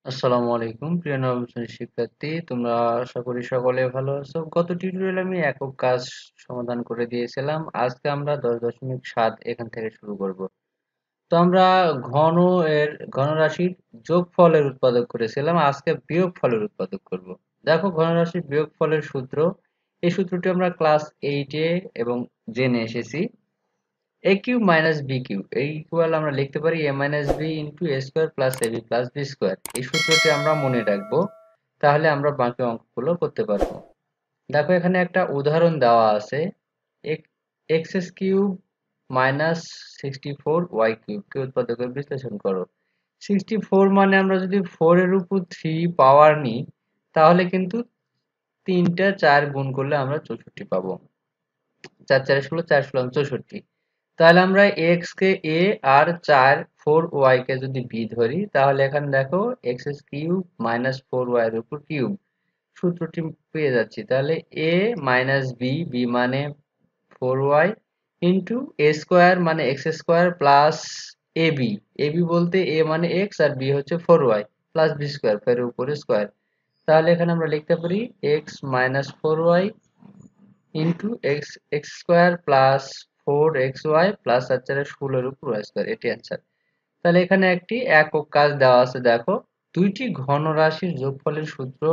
আসসালামু আলাইকুম প্রিয় নবম শ্রেণীর শিক্ষার্থী, তোমরা আশা করি সকলে ভালো আছো। গত টিউটোরিয়ালে আমি একক কাজ সমাধান করে দিয়েছিলাম। আজকে আমরা 10.7 এখান থেকে শুরু করব। তো আমরা ঘন ঘনরাশির যোগফলের উৎপাদক করেছিলাম, আজকে বিয়োগফলের উৎপাদক করব। দেখো, ঘনরাশির বিয়োগফলের সূত্র, এই সূত্রটি আমরা ক্লাস 8-এ এবং জেনে এসেছি। a cube minus B cube এই ইকুয়াল আমরা লিখতে পারি a minus B into A square plus A B plus B square. এই সূত্রটি আমরা মনে রাখবো, তাহলে আমরা বাকি অঙ্কগুলো করতে পারবো। দেখো, এখানে একটা উদাহরণ দেওয়া আছে, x cube minus 64 y cube কে উৎপাদকের বিশ্লেষণ করো। 64 মানে আমরা যদি 4 এর উপর 3 পাওয়ার নিই, তাহলে কিন্তু 3টা 4 গুণ করলে আমরা 64 পাবো। 4 4 16, 4 16 64। তাহলে আমরা x K a R 4y কে যদি b ধরি, তাহলে এখানে দেখো x কিউব মাইনাস 4y এর উপর কিউব সূত্রটি পেয়ে যাচ্ছি। তাহলে a মাইনাস b, b মানে 4y ইন্টু a স্কোয়ার মানে x square plus ab, ab বলতে a মানে x আর b হচ্ছে 4y প্লাস b স্কোয়ার, এর উপরে স্কোয়ার। তাহলে এখানে আমরা লিখতে পারি x minus 4y into x square plus 4xy plus 4 4 16 এর উপর y স্কোয়ার, এটি অ্যান্সার। তাহলে এখানে একটি একক কাজ দেওয়া আছে। দেখো, দুইটি ঘন রাশির যোগফলের সূত্র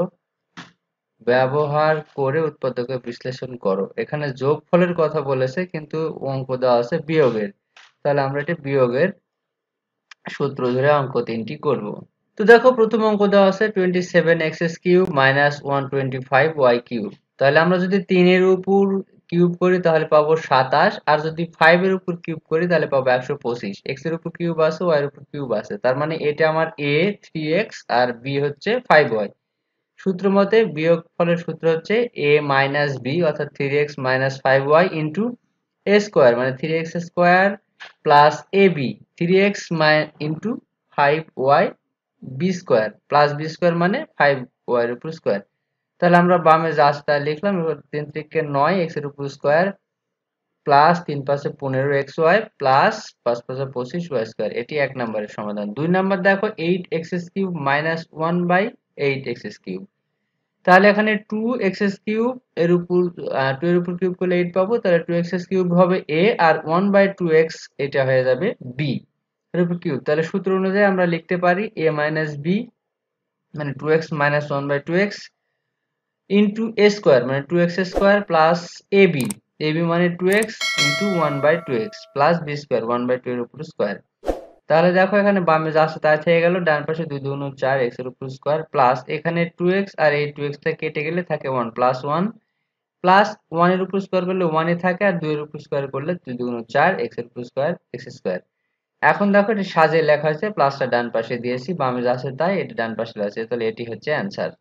ব্যবহার করে উৎপাদকে বিশ্লেষণ করো। এখানে যোগফলের কথা বলেছে, কিন্তু অঙ্ক দেওয়া আছে বিয়োগের। তাহলে আমরা এটি বিয়োগের সূত্র ধরে অঙ্ক 3টি করব। তো দেখো, প্রথম অঙ্ক দেওয়া আছে 27x cube minus 125y cube. তাহলে আমরা যদি 3 এর উপর কিউব করি তাহলে পাবো 27, আর যদি 5 এর উপর কিউব করি তাহলে পাবো 125। x এর উপর কিউব আছে, y এর উপর কিউব আছে, তার মানে এটা আমার a 3x আর b হচ্ছে 5y। সূত্র মতে বিয়োগ ফলের সূত্র হচ্ছে a মাইনাস b অর্থাৎ 3x minus 5y into a square মানে 3x square plus ab 3x into 5y B square plus B square মানে 5y এর উপর স্কোয়ার। তাহলে আমরা বামে যা আছে তাই লিখলাম। এবার 3 থেকে 9 x এর উপর স্কোয়ার প্লাস 3 পাশে 15xy প্লাস 5 পাশে 25y স্কোয়ার, এটি 1 নম্বরের সমাধান। 2 নম্বর দেখো 8x cube minus 1/8x cube. তাহলে এখানে 2x কিউব এর উপর 2 এর উপর কিউব করলে 8 পাবো, তাহলে 2x কিউব হবে a আর 1/2x এটা হয়ে যাবে b এর উপর কিউব। তাহলে সূত্র অনুযায়ী আমরা লিখতে পারি a মাইনাস b মানে 2x minus 1/2x into a square মানে 2x square plus ab, ab মানে 2x into 1/2x plus b square 1/2 এর উপর স্কোয়ার। তাহলে দেখো, এখানে বামে যা আছে তাই থেকে গেল, ডান পাশে 2 2 4 x এর উপর স্কোয়ার প্লাস এখানে 2x আর এই 2x টা কেটে গেলে থাকে 1 প্লাস 1 প্লাস 1 এর উপর স্কোয়ার করলে 1 ই থাকে, আর 2 এর উপর স্কোয়ার করলে 2 2 4 x এর উপর স্কোয়ার x স্কোয়ার। এখন দেখো, এটা সাজিয়ে লেখা হয়েছে, প্লাসটা ডান পাশে দিয়েছি, বামে যা আছে তাই এটা ডান পাশে আছে, তাহলে এটি হচ্ছে অ্যান্সার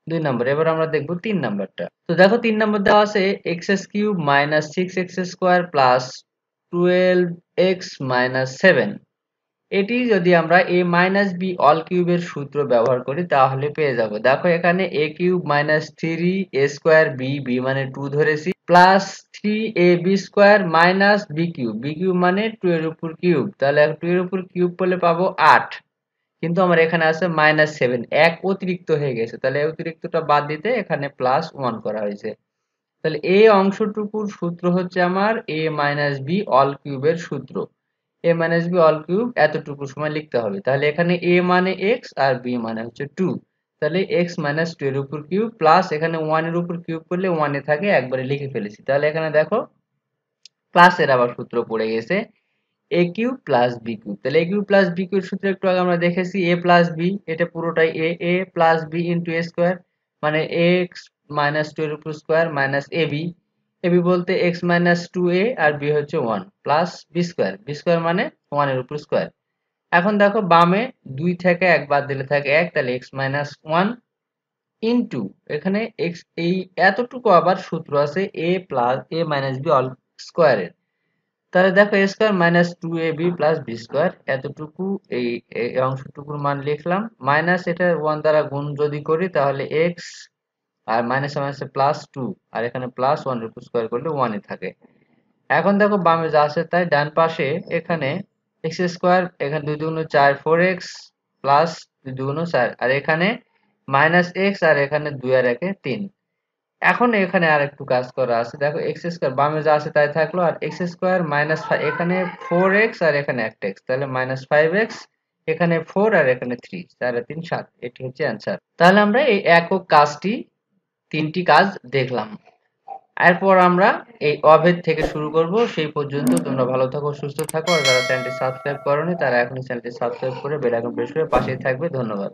2 নম্বর। এবার আমরা দেখব 3 নম্বরটা। তো দেখো, 3 নম্বর দেওয়া আছে x cube minus 6x square plus 12x minus 7। এটি যদি আমরা a মাইনাস b অল কিউবের সূত্র ব্যবহার করি তাহলে পেয়ে যাব। দেখো, এখানে a cube minus 3 a square b মানে 2 ধরেছি plus 3ab square minus b cube মানে 2 এর উপর কিউব। তাহলে 2 এর উপর কিউব করলে পাবো 8, কিন্তু আমার এখানে আছে মাইনাস 7, এক অতিরিক্ত হয়ে গেছে, তাহলে এই অতিরিক্তটা বাদ দিতে এখানে প্লাস 1 করা হয়েছে। তাহলে এই অংশটুকুর সূত্র হচ্ছে আমার a মাইনাস b অল কিউবের সূত্র। a minus b all cube এতটুকু সময় লিখতে হবে। তাহলে এখানে a মানে x আর b মানে হচ্ছে 2, তাহলে x মাইনাস 2 এর উপর কিউব প্লাস এখানে 1 এর উপর কিউব করলে 1 এ থাকে, একবারে লিখে ফেলেছি। তাহলে এখানে দেখো, প্লাসের আবার সূত্র পড়ে গেছে a cube plus b cube. তাহলে a cube plus b cube সূত্র একটু আগে আমরা দেখেছি, a প্লাস b, এটা পুরোটাই a plus b into a square মানে x মাইনাস 2 এর উপর স্কোয়ার মাইনাস ab বলতে x মাইনাস 2a আর b হচ্ছে 1 প্লাস b স্কোয়ার মানে 1 এর উপর স্কোয়ার। এখন দেখো, বামে 2 থেকে 1 বাদ দিলে থাকে 1, তাহলে x মাইনাস 1 ইন্টু এখানে x, এই এতটুকু আবার সূত্র আছে a plus a minus b all স্কোয়ারের। তাহলে দেখো, a square minus 2ab plus b square এতটুকু, এই এই অংশটুকুর মান লিখলাম, মাইনাস এটা 1 দ্বারা গুণ যদি করি তাহলে x আর মাইনাসে মাইনাসে প্লাস 2, আর এখানে প্লাস 1 এর উপর স্কোয়ার করলে 1 ই থাকে। এখন দেখো, বামে যা আছে তাই, ডান পাশে এখানে x স্কোয়ার, এখানে 2 2 4 4x প্লাস 2 4 আর এখানে -x আর এখানে 2 আর 1 3। এখন এখানে আর একটু কাজ করা আছে, দেখো এক্স স্কোয়ার বামে যা আছে তাই থাকলো, আর এক্স স্কোয়ার মাইনাস এখানে 4x আর এখানে একটা এক্স, তাহলে -5x, এখানে 4 আর এখানে 3, 4 আর 3 7, এটি হচ্ছে অ্যান্সার। তাহলে আমরা এই একক কাজটি 3টি কাজ দেখলাম। এরপর আমরা এই অভেদ থেকে শুরু করব। সেই পর্যন্ত তোমরা ভালো থাকো, সুস্থ থাকো, আর যারা চ্যানেলটি সাবস্ক্রাইব করোনি তারা এখনই চ্যানেলটি সাবস্ক্রাইব করে বেল আইকন প্রেস করে পাশেই থাকবে। ধন্যবাদ।